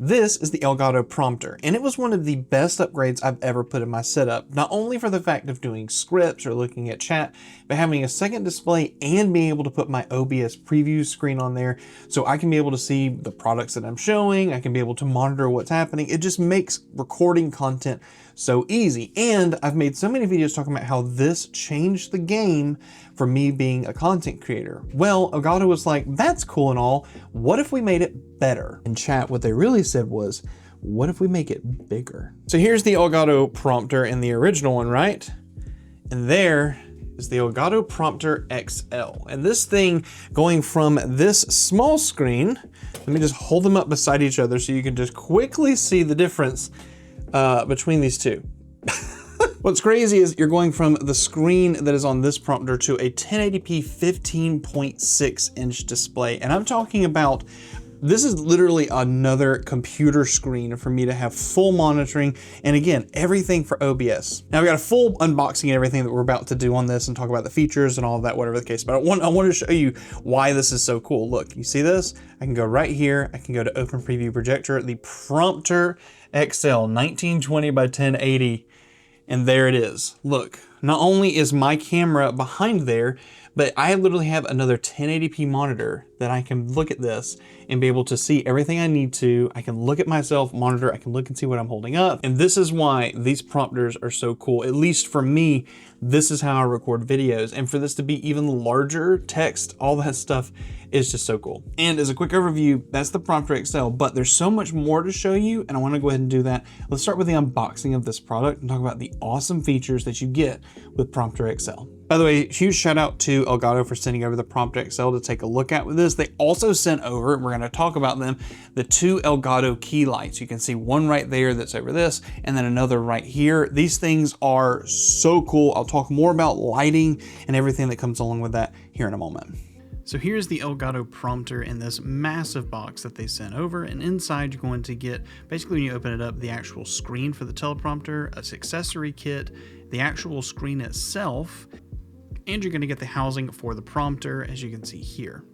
This is the Elgato Prompter, and it was one of the best upgrades I've ever put in my setup, not only for the fact of doing scripts or looking at chat, but having a second display and being able to put my OBS preview screen on there so I can be able to see the products that I'm showing, I can be able to monitor what's happening. It just makes recording content so easy. And I've made so many videos talking about how this changed the game for me being a content creator. Well, Elgato was like, that's cool and all, what if we made it better? In chat, what they really said was, what if we make it bigger? So here's the Elgato Prompter in the original one, right? And there is the Elgato Prompter XL. And this thing going from this small screen, let me just hold them up beside each other so you can just quickly see the difference between these two. What's crazy is you're going from the screen that is on this prompter to a 1080p 15.6 inch display. And I'm talking about, this is literally another computer screen for me to have full monitoring. And again, everything for OBS. Now I've got a full unboxing and everything that we're about to do on this and talk about the features and all of that, whatever the case. But I want to show you why this is so cool. Look, you see this? I can go right here. I can go to Open Preview Projector, the Prompter XL 1920 by 1080. And there it is. Look, not only is my camera behind there, but I literally have another 1080p monitor that I can look at this and be able to see everything I need to. I can look at myself, monitor, I can look and see what I'm holding up. And this is why these prompters are so cool. At least for me, this is how I record videos. And for this to be even larger, text, all that stuff is just so cool. And as a quick overview, that's the Prompter XL, but there's so much more to show you, and I wanna go ahead and do that. Let's start with the unboxing of this product and talk about the awesome features that you get with Prompter XL. By the way, huge shout out to Elgato for sending over the Prompter XL to take a look at with this. They also sent over, we're gonna talk about them, the two Elgato key lights. You can see one right there that's over this, and then another right here. These things are so cool. I'll talk more about lighting and everything that comes along with that here in a moment. So here's the Elgato Prompter in this massive box that they sent over, and inside you're going to get, basically when you open it up, the actual screen for the teleprompter, an accessory kit, the actual screen itself, and you're going to get the housing for the prompter, as you can see here.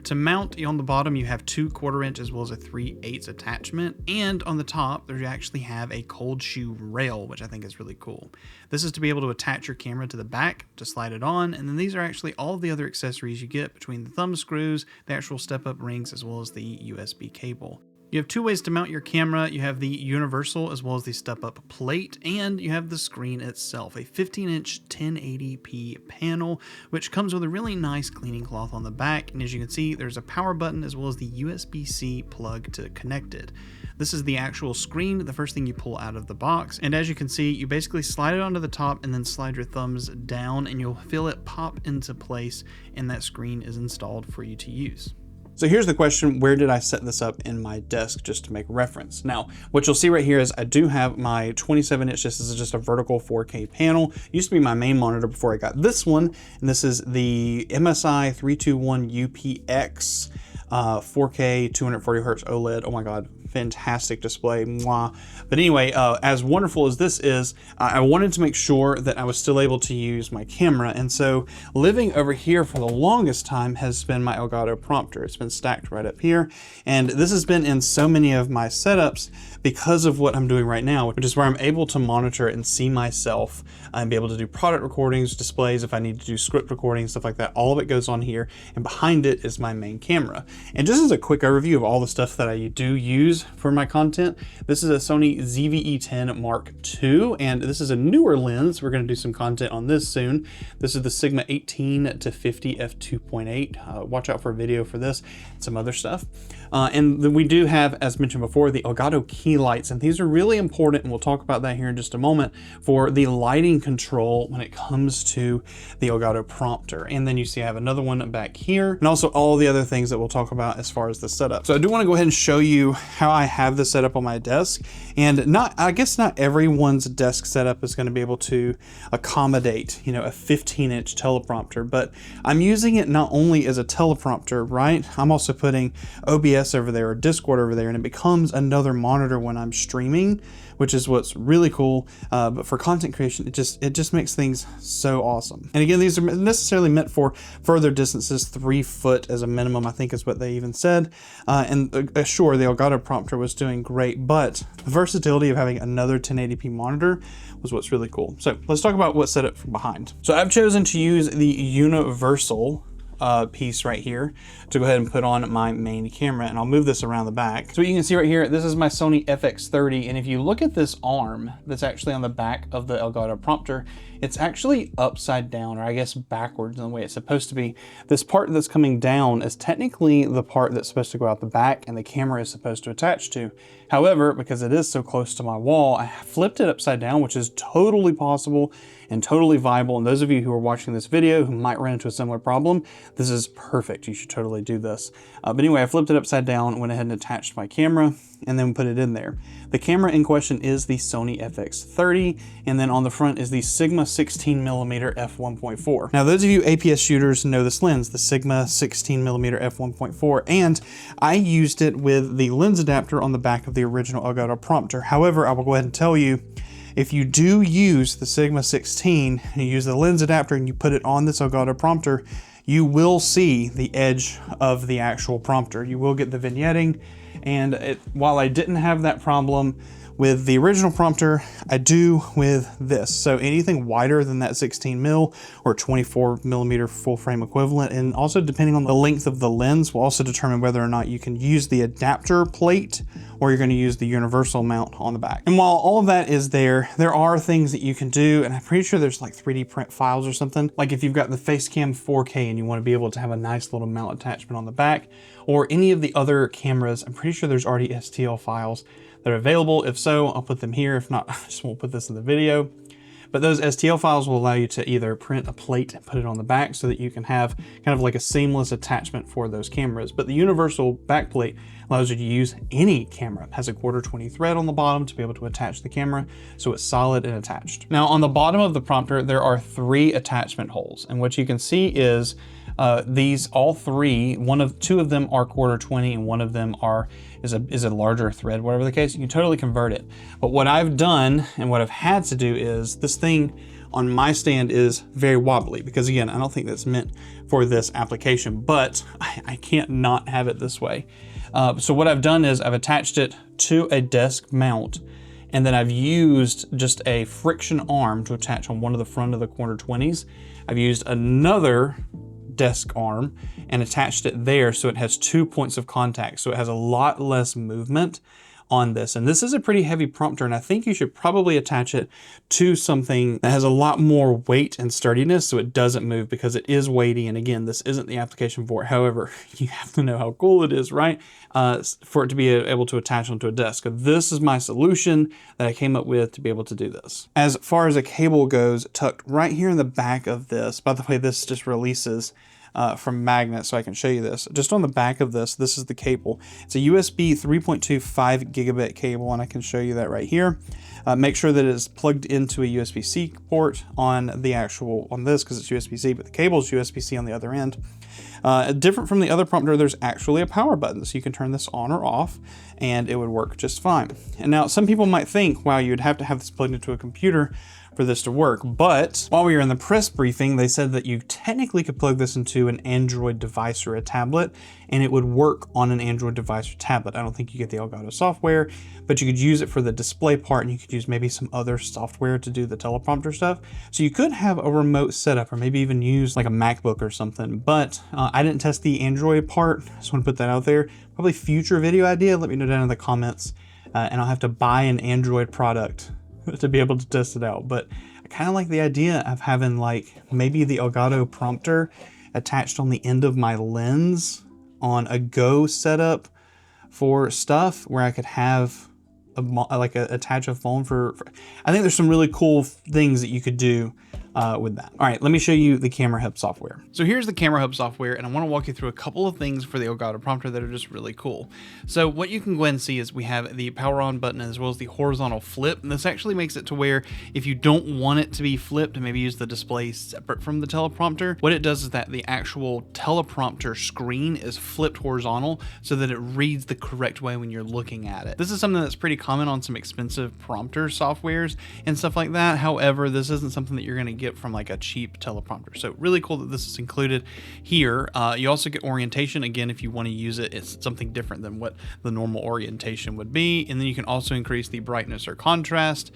To mount, on the bottom you have 2 1/4 inch as well as a 3/8 attachment, and on the top there you actually have a cold shoe rail, which I think is really cool. This is to be able to attach your camera to the back to slide it on, and then these are actually all of the other accessories you get between the thumb screws, the actual step-up rings, as well as the USB cable. You have 2 ways to mount your camera. You have the universal as well as the step-up plate, and you have the screen itself, a 15-inch 1080p panel, which comes with a really nice cleaning cloth on the back. And as you can see, there's a power button as well as the USB-C plug to connect it. This is the actual screen, the first thing you pull out of the box. And as you can see, you basically slide it onto the top and then slide your thumbs down, and you'll feel it pop into place, and that screen is installed for you to use. So here's the question, where did I set this up in my desk, just to make reference? Now, what you'll see right here is I do have my 27-inch, this is just a vertical 4K panel. It used to be my main monitor before I got this one, and this is the MSI 321 UPX 4K 240 Hertz OLED. Oh my God, fantastic display, mwah. But anyway, as wonderful as this is, I wanted to make sure that I was still able to use my camera. And so living over here for the longest time has been my Elgato Prompter. It's been stacked right up here. And this has been in so many of my setups because of what I'm doing right now, which is where I'm able to monitor and see myself and be able to do product recordings, displays, if I need to do script recordings, stuff like that. All of it goes on here, and behind it is my main camera. And just as a quick overview of all the stuff that I do use for my content, this is a Sony ZV-E10 Mark II, and this is a newer lens. We're gonna do some content on this soon. This is the Sigma 18 to 50 f2.8. Watch out for a video for this and some other stuff. And then we do have, as mentioned before, the Elgato key lights, and these are really important, and we'll talk about that here in just a moment, for the lighting control when it comes to the Elgato Prompter. And then you see I have another one back here, and also all the other things that we'll talk about as far as the setup. So I do want to go ahead and show you how I have this set up on my desk. And I guess not everyone's desk setup is going to be able to accommodate, a 15-inch teleprompter, but I'm using it not only as a teleprompter, right? I'm also putting OBS OBS over there or Discord over there, and it becomes another monitor when I'm streaming, which is what's really cool. But for content creation, it just makes things so awesome. And again, these are necessarily meant for further distances, 3 foot as a minimum, I think is what they even said. And sure, the Elgato Prompter was doing great, but the versatility of having another 1080p monitor was what's really cool. So let's talk about what's set up from behind. So I've chosen to use the universal piece right here to go ahead and put on my main camera, and I'll move this around the back. So you can see right here, this is my Sony FX30, and if you look at this arm that's actually on the back of the Elgato Prompter, it's actually upside down, or I guess backwards in the way it's supposed to be. This part that's coming down is technically the part that's supposed to go out the back and the camera is supposed to attach to. However, because it is so close to my wall, I flipped it upside down, which is totally possible and totally viable. And those of you who are watching this video who might run into a similar problem, this is perfect. You should totally do this. But anyway, I flipped it upside down, went ahead and attached my camera, and then put it in there. The camera in question is the Sony FX30, and then on the front is the Sigma 16mm f1.4. Now, those of you APS shooters know this lens, the Sigma 16mm f1.4, and I used it with the lens adapter on the back of the original Elgato Prompter. However, I will go ahead and tell you, if you do use the Sigma 16 and you use the lens adapter and you put it on this Elgato Prompter, you will see the edge of the actual prompter. You will get the vignetting, and while I didn't have that problem with the original prompter, I do with this. So anything wider than that 16 mil or 24mm full frame equivalent, and also depending on the length of the lens, will also determine whether or not you can use the adapter plate or you're going to use the universal mount on the back. And while all of that is there are things that you can do, and I'm pretty sure there's like 3D print files or something. Like if you've got the Facecam 4K and you want to be able to have a nice little mount attachment on the back, or any of the other cameras, I'm pretty sure there's already STL files that are available. If so, I'll put them here. If not, I just won't put this in the video. But those STL files will allow you to either print a plate and put it on the back so that you can have kind of like a seamless attachment for those cameras. But the universal back plate allows you to use any camera. It has a 1/4-20 thread on the bottom to be able to attach the camera, so it's solid and attached. Now on the bottom of the prompter, there are 3 attachment holes, and what you can see is these all 3, two of them are 1/4-20 and one of them is a larger thread, whatever the case. You can totally convert it. But what I've done and what I've had to do is, this thing on my stand is very wobbly because, again, I don't think that's meant for this application, but I can't not have it this way. So what I've done is I've attached it to a desk mount, and then I've used just a friction arm to attach on one of the front of the 1/4-20s. I've used another desk arm and attached it there so it has 2 points of contact, so it has a lot less movement on this. And this is a pretty heavy prompter, and I think you should probably attach it to something that has a lot more weight and sturdiness so it doesn't move, because it is weighty, and again, this isn't the application for it. However, you have to know how cool it is, right? For it to be able to attach onto a desk. This is my solution that I came up with to be able to do this. As far as a cable goes, tucked right here in the back of this, by the way, this just releases from magnets, so I can show you this. Just on the back of this is the cable. It's a USB 3.2 5 gigabit cable, and I can show you that right here. Make sure that it is plugged into a USB-C port on this, because it's USB-C, but the cable is USB-C on the other end. Different from the other prompter, there's actually a power button, so you can turn this on or off, and it would work just fine. And now some people might think, wow, you'd have to have this plugged into a computer for this to work. But while we were in the press briefing, they said that you technically could plug this into an Android device or a tablet, and it would work on an Android device or tablet. I don't think you get the Elgato software, but you could use it for the display part, and you could use maybe some other software to do the teleprompter stuff. So you could have a remote setup, or maybe even use like a MacBook or something. But I didn't test the Android part. I just want to put that out there. Probably future video idea. Let me know down in the comments, and I'll have to buy an Android product to be able to test it out. But I kind of like the idea of having like maybe the Elgato Prompter attached on the end of my lens on a Go setup for stuff where I could have attach a phone for I think there's some really cool things that you could do with that. All right, let me show you the Camera Hub software. So here's the Camera Hub software, and I want to walk you through a couple of things for the Elgato Prompter that are just really cool. So what you can go ahead and see is we have the power on button as well as the horizontal flip, and this actually makes it to where if you don't want it to be flipped and maybe use the display separate from the teleprompter, what it does is that the actual teleprompter screen is flipped horizontal so that it reads the correct way when you're looking at it. This is something that's pretty common on some expensive prompter softwares and stuff like that. However, this isn't something that you're going to get from like a cheap teleprompter. So really cool that this is included here. You also get orientation. Again, if you want to use it, it's something different than what the normal orientation would be. And then you can also increase the brightness or contrast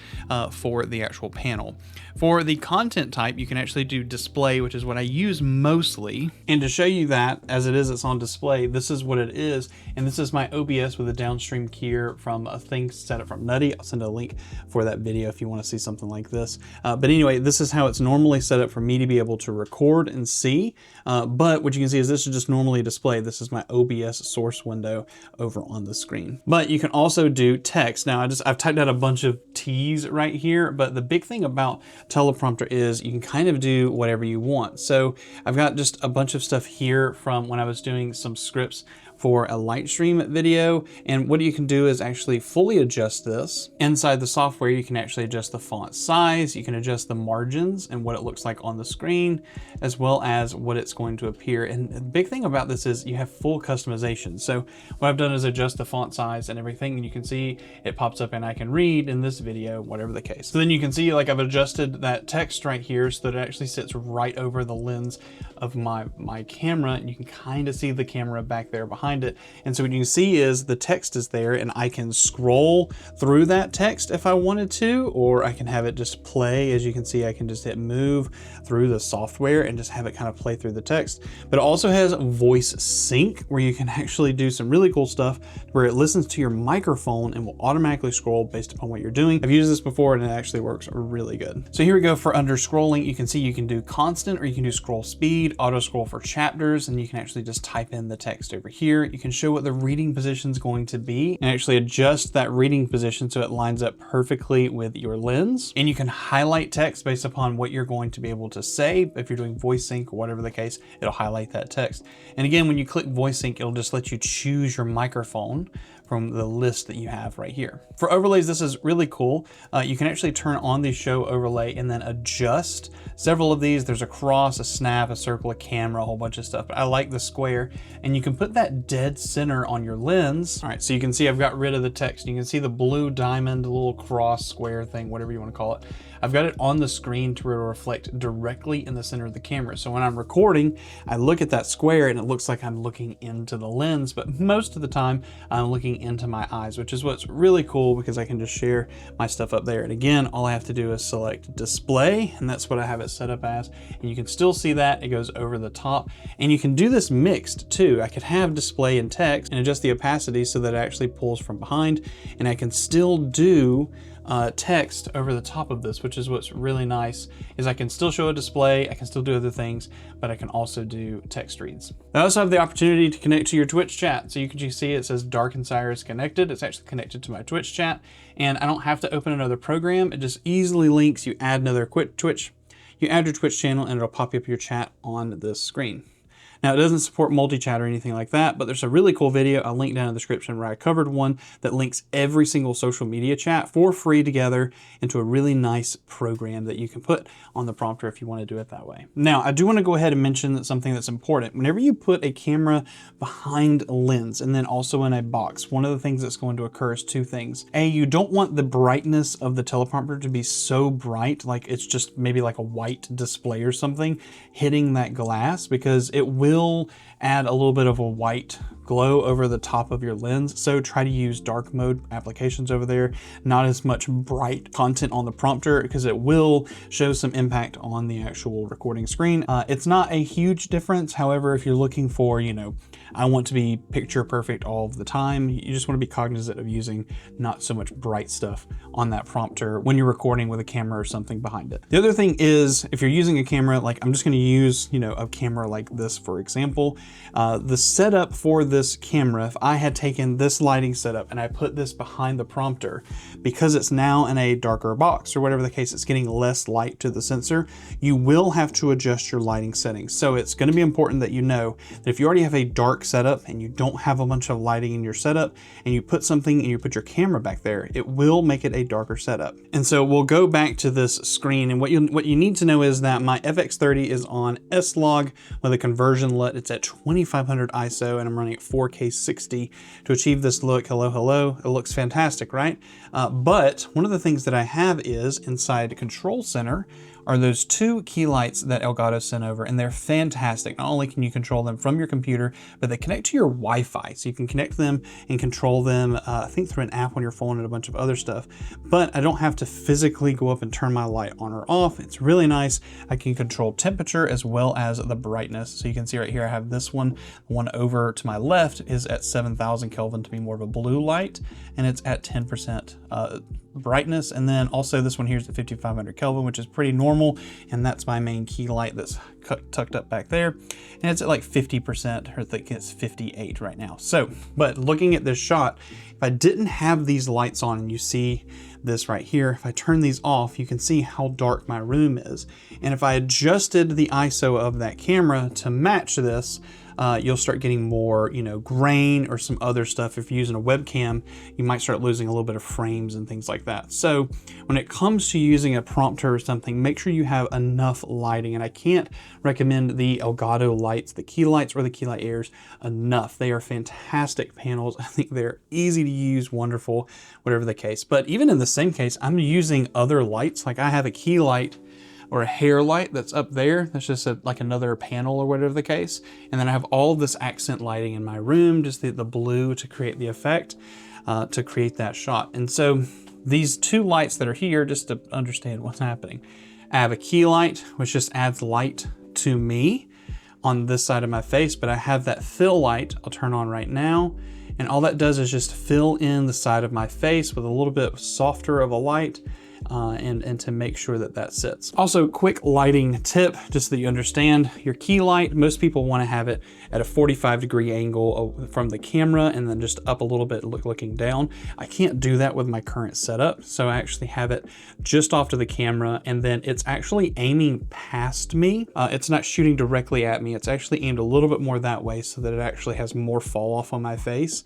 for the actual panel. For the content type, you can actually do display, which is what I use mostly. And to show you that, as it's on display, this is what it is. And this is my OBS with a downstream keyer from a thing set up from Nutty. I'll send a link for that video if you want to see something like this. But anyway, this is how it's normally set up for me to be able to record and see. But what you can see is this is just normally displayed. This is my OBS source window over on the screen. But you can also do text. Now I've typed out a bunch of T's right here, but the big thing about teleprompter is you can kind of do whatever you want. So I've got just a bunch of stuff here from when I was doing some scripts for a Lightstream video. And what you can do is actually fully adjust this. Inside the software, you can actually adjust the font size, you can adjust the margins and what it looks like on the screen, as well as what it's going to appear. And the big thing about this is you have full customization. So what I've done is adjust the font size and everything, and you can see it pops up and I can read in this video, whatever the case. So then you can see like I've adjusted that text right here so that it actually sits right over the lens of my camera, and you can kind of see the camera back there behind it. And so what you can see is the text is there, and I can scroll through that text if I wanted to, or I can have it just play. As you can see, I can just hit move through the software and just have it kind of play through the text. But it also has voice sync, where you can actually do some really cool stuff where it listens to your microphone and will automatically scroll based upon what you're doing. I've used this before and it actually works really good. So here we go. For under scrolling, you can see you can do constant, or you can do scroll speed, auto scroll for chapters, and you can actually just type in the text over here. You can show what the reading position is going to be and actually adjust that reading position so it lines up perfectly with your lens. And you can highlight text based upon what you're going to be able to say. If you're doing voice sync or whatever the case, it'll highlight that text. And again, when you click voice sync, it'll just let you choose your microphone from the list that you have right here. For overlays, this is really cool. You can actually turn on the show overlay and then adjust several of these. There's a cross, a snap, a circle, a camera, a whole bunch of stuff. But I like the square, and you can put that dead center on your lens. All right, so you can see I've got rid of the text. You can see the blue diamond, the little cross square thing, whatever you want to call it. I've got it on the screen to reflect directly in the center of the camera. So when I'm recording, I look at that square and it looks like I'm looking into the lens, but most of the time I'm looking into my eyes, which is what's really cool because I can just share my stuff up there. And again, all I have to do is select display, and that's what I have it set up as. And you can still see that it goes over the top, and you can do this mixed too. I could have display and text and adjust the opacity so that it actually pulls from behind, and I can still do text over the top of this, which is what's really nice, is I can still show a display, I can still do other things, but I can also do text reads. I also have the opportunity to connect to your Twitch chat. So you can see it says Darkened Cyrus connected. It's actually connected to my Twitch chat, and I don't have to open another program. It just easily links. You add another Twitch, you add your Twitch channel, and it'll pop up your chat on this screen. Now, it doesn't support multi-chat or anything like that, but there's a really cool video I'll link down in the description where I covered one that links every single social media chat for free together into a really nice program that you can put on the prompter if you want to do it that way. Now, I do want to go ahead and mention something that's important. Whenever you put a camera behind a lens and then also in a box, one of the things that's going to occur is two things. A, you don't want the brightness of the teleprompter to be so bright, like it's just maybe like a white display or something hitting that glass, because it will add a little bit of a white glow over the top of your lens. So try to use dark mode applications over there, not as much bright content on the prompter, because it will show some impact on the actual recording screen. It's not a huge difference. However, if you're looking for, I want to be picture perfect all of the time, you just want to be cognizant of using not so much bright stuff on that prompter when you're recording with a camera or something behind it. The other thing is, if you're using a camera, like I'm just going to use, a camera like this, for example, The setup for this camera, if I had taken this lighting setup and I put this behind the prompter, because it's now in a darker box or whatever the case, it's getting less light to the sensor, you will have to adjust your lighting settings. So it's going to be important that you know that if you already have a dark setup and you don't have a bunch of lighting in your setup and you put something and you put your camera back there, it will make it a darker setup. And so we'll go back to this screen, and what you need to know is that my FX30 is on S-Log with a conversion LUT. It's at 2500 ISO and I'm running at 4K 60 to achieve this look. Hello, hello. It looks fantastic, right? But one of the things that I have is inside Control Center are those two key lights that Elgato sent over, and they're fantastic. Not only can you control them from your computer, but they connect to your Wi-Fi. So you can connect them and control them, I think through an app on your phone and a bunch of other stuff. But I don't have to physically go up and turn my light on or off. It's really nice. I can control temperature as well as the brightness. So you can see right here, I have this one. The one over to my left is at 7000 Kelvin to be more of a blue light, and it's at 10% brightness. And then also this one here is at 5500 Kelvin, which is pretty normal, and that's my main key light that's tucked up back there, and it's at like 50%, or I think it's 58 right now. So, but looking at this shot, if I didn't have these lights on, and you see this right here, if I turn these off, you can see how dark my room is. And if I adjusted the ISO of that camera to match this, you'll start getting more, grain or some other stuff. If you're using a webcam, you might start losing a little bit of frames and things like that. So when it comes to using a prompter or something, make sure you have enough lighting. And I can't recommend the Elgato lights, the key lights or the key light airs enough. They are fantastic panels. I think they're easy to use, wonderful, whatever the case. But even in the same case, I'm using other lights. Like I have a key light or a hair light that's up there. That's just like another panel or whatever the case. And then I have all this accent lighting in my room, just the blue to create the effect, to create that shot. And so these two lights that are here, just to understand what's happening, I have a key light, which just adds light to me on this side of my face, but I have that fill light I'll turn on right now. And all that does is just fill in the side of my face with a little bit softer of a light, and to make sure that that sits. Also, quick lighting tip, just so that you understand, your key light, most people want to have it at a 45-degree angle from the camera and then just up a little bit looking down. I can't do that with my current setup, so I actually have it just off to the camera, and then it's actually aiming past me. It's not shooting directly at me. It's actually aimed a little bit more that way so that it actually has more fall off on my face.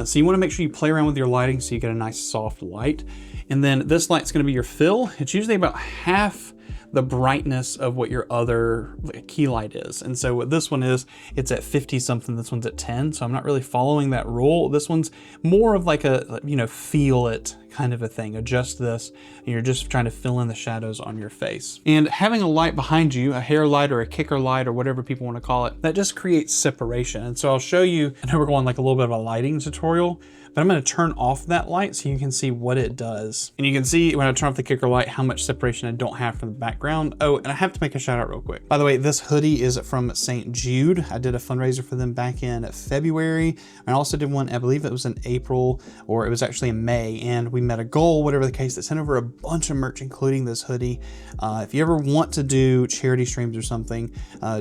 So you want to make sure you play around with your lighting so you get a nice soft light. And then this light's going to be your fill. It's usually about half the brightness of what your other key light is. And so what this one is, it's at 50 something, this one's at 10. So I'm not really following that rule. This one's more of like a, feel it kind of a thing. Adjust this, and you're just trying to fill in the shadows on your face. And having a light behind you, a hair light or a kicker light or whatever people want to call it, that just creates separation. And so I'll show you, I know we're going like a little bit of a lighting tutorial, but I'm going to turn off that light so you can see what it does. And you can see when I turn off the kicker light, how much separation I don't have from the background. Oh, and I have to make a shout out real quick. By the way, this hoodie is from St. Jude. I did a fundraiser for them back in February. I also did one, I believe it was in April, or it was actually in May, and we met a goal, whatever the case, that sent over a bunch of merch, including this hoodie. If you ever want to do charity streams or something,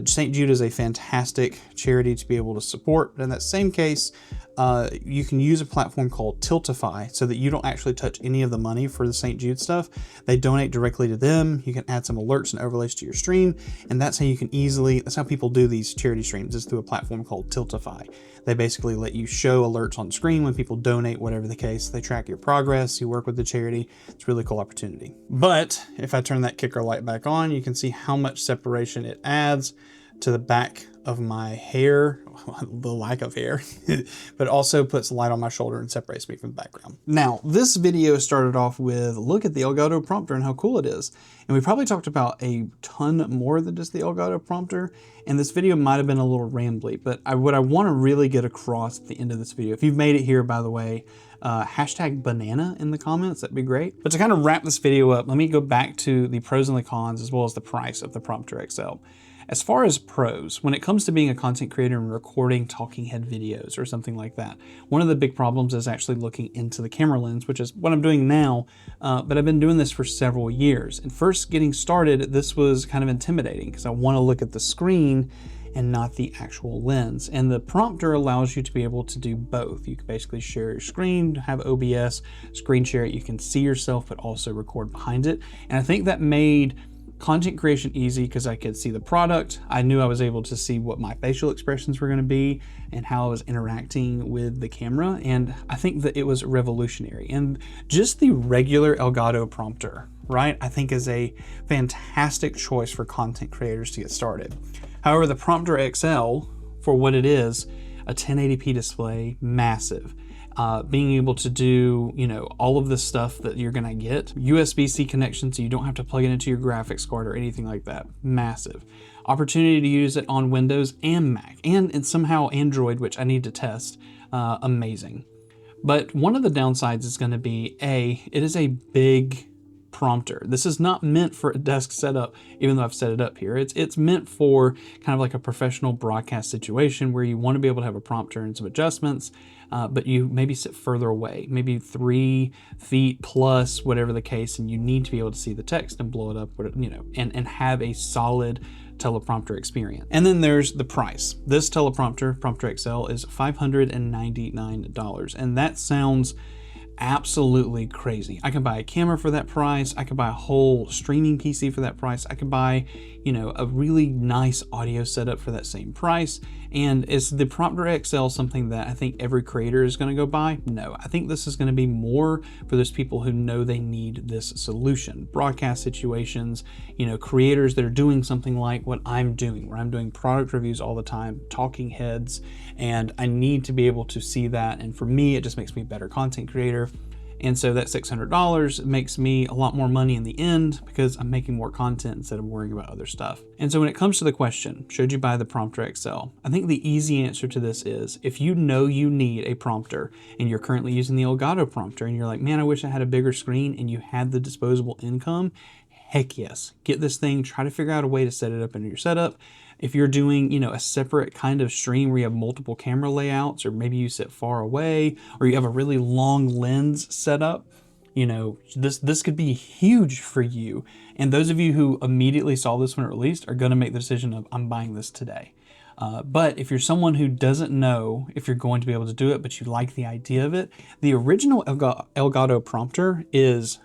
St. Jude is a fantastic charity to be able to support. But in that same case, you can use a platform called Tiltify so that you don't actually touch any of the money for the St. Jude stuff. They donate directly to them. You can add some alerts and overlays to your stream, and that's how you can that's how people do these charity streams, is through a platform called Tiltify. They basically let you show alerts on screen when people donate, whatever the case. They track your progress, you work with the charity. It's a really cool opportunity. But if I turn that kicker light back on, you can see how much separation it adds to the back of my hair, the lack of hair, but also puts light on my shoulder and separates me from the background. Now, this video started off with, look at the Elgato Prompter and how cool it is. And we probably talked about a ton more than just the Elgato Prompter, and this video might have been a little rambly, but what I want to really get across at the end of this video, if you've made it here, by the way, hashtag banana in the comments, that'd be great. But to kind of wrap this video up, let me go back to the pros and the cons, as well as the price of the Prompter XL. As far as pros, when it comes to being a content creator and recording talking head videos or something like that, one of the big problems is actually looking into the camera lens, which is what I'm doing now, but I've been doing this for several years. And first getting started, this was kind of intimidating because I want to look at the screen and not the actual lens. And the prompter allows you to be able to do both. You can basically share your screen, have OBS, screen share it. You can see yourself, but also record behind it. And I think that made content creation easy because I could see the product. I knew I was able to see what my facial expressions were going to be and how I was interacting with the camera. And I think that it was revolutionary. And just the regular Elgato prompter, right, I think is a fantastic choice for content creators to get started. However, the Prompter XL, for what it is, a 1080p display, massive. Being able to do, all of the stuff that you're gonna get. USB-C connection, so you don't have to plug it into your graphics card or anything like that. Massive. Opportunity to use it on Windows and Mac, and somehow Android, which I need to test. Amazing. But one of the downsides is gonna be, it is a big prompter. This is not meant for a desk setup, even though I've set it up here. It's meant for kind of like a professional broadcast situation where you want to be able to have a prompter and some adjustments, but you maybe sit further away, maybe 3 feet plus, whatever the case, and you need to be able to see the text and blow it up, and have a solid teleprompter experience. And then there's the price. This teleprompter, Prompter XL, is $599, and that sounds absolutely crazy. I can buy a camera for that price. I could buy a whole streaming PC for that price. I could buy, a really nice audio setup for that same price. And is the Prompter XL something that I think every creator is going to go buy? No, I think this is going to be more for those people who know they need this solution. Broadcast situations, creators that are doing something like what I'm doing, where I'm doing product reviews all the time, talking heads, and I need to be able to see that. And for me, it just makes me a better content creator. And so that $600 makes me a lot more money in the end because I'm making more content instead of worrying about other stuff. And so when it comes to the question, should you buy the Prompter XL? I think the easy answer to this is, if you know you need a prompter and you're currently using the Elgato prompter and you're like, man, I wish I had a bigger screen, and you had the disposable income, heck yes, get this thing, try to figure out a way to set it up into your setup. If you're doing, a separate kind of stream where you have multiple camera layouts, or maybe you sit far away, or you have a really long lens set up, this could be huge for you. And those of you who immediately saw this when it released are going to make the decision of, I'm buying this today. But if you're someone who doesn't know if you're going to be able to do it, but you like the idea of it, the original Elgato prompter is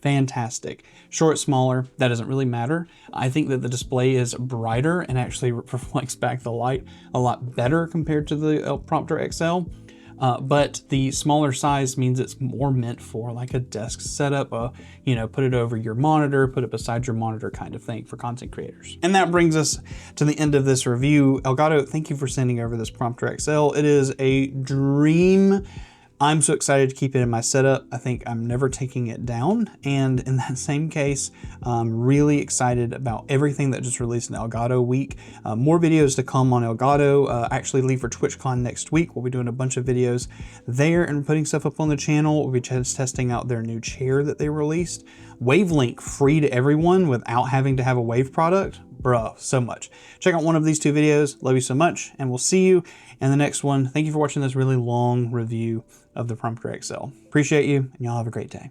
fantastic. Sure, it's smaller. That doesn't really matter. I think that the display is brighter and actually reflects back the light a lot better compared to the Prompter XL. But the smaller size means it's more meant for like a desk setup, put it over your monitor, put it beside your monitor kind of thing for content creators. And that brings us to the end of this review. Elgato, thank you for sending over this Prompter XL. It is a dream. I'm so excited to keep it in my setup. I think I'm never taking it down. And in that same case, I'm really excited about everything that just released in Elgato week. More videos to come on Elgato. Actually leave for TwitchCon next week. We'll be doing a bunch of videos there and putting stuff up on the channel. We'll be just testing out their new chair that they released. Wavelink free to everyone without having to have a Wave product. Bruh, so much. Check out one of these 2 videos. Love you so much, and we'll see you in the next one. Thank you for watching this really long review of the Prompter XL. Appreciate you, and y'all have a great day.